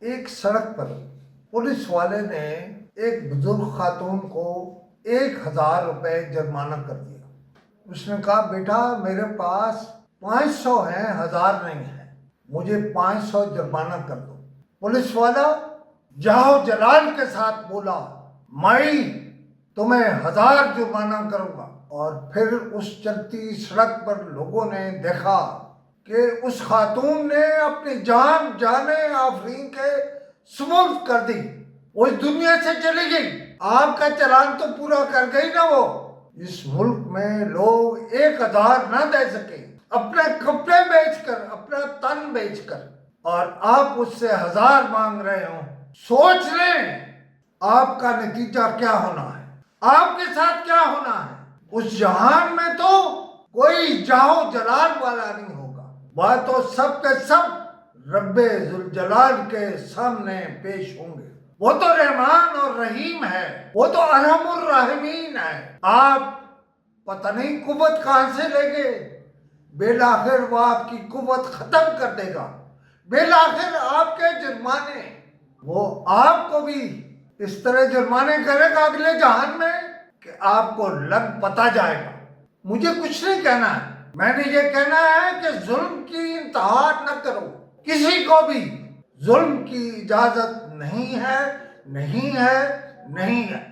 ایک سڑک پر پولیس والے نے ایک بزرگ خاتون کو 1000 روپے جرمانہ کر دیا۔ اس نے کہا بیٹا میرے پاس 500 ہیں، 1000 نہیں ہے، مجھے 500 جرمانہ کر دو۔ پولیس والا جاؤ جلال کے ساتھ بولا میں تمہیں 1000 جرمانہ کروں گا۔ اور پھر اس چلتی سڑک پر لوگوں نے دیکھا کہ اس خاتون نے اپنی جان آفرین کے سپرد کر دی، وہ اس دنیا سے چلی گئی۔ آپ کا چلان تو پورا کر گئی نا وہ۔ اس ملک میں لوگ 1000 نہ دے سکے، اپنے کپڑے بیچ کر، اپنا تن بیچ کر، اور آپ اس سے 1000 مانگ رہے ہوں۔ سوچ لیں آپ کا نتیجہ کیا ہونا ہے، آپ کے ساتھ کیا ہونا ہے۔ اس جہان میں تو کوئی جاؤ جلال والا نہیں ہوگا، وہ تو سب کے سب رب ذوالجلال کے سامنے پیش ہوں گے۔ وہ تو رحمان اور رحیم ہے، وہ تو ارحم الراحمین ہے۔ آپ پتہ نہیں قوت کہاں سے لے گے، بالآخر وہ آپ کی قوت ختم کر دے گا۔ بالآخر آپ کے جرمانے وہ آپ کو بھی اس طرح جرمانے کرے گا اگلے جہان میں کہ آپ کو لگ پتا جائے گا۔ مجھے کچھ نہیں کہنا ہے، میں نے یہ کہنا ہے کہ ظلم کی انتہا نہ کرو، کسی کو بھی ظلم کی اجازت نہیں ہے، نہیں ہے، نہیں ہے۔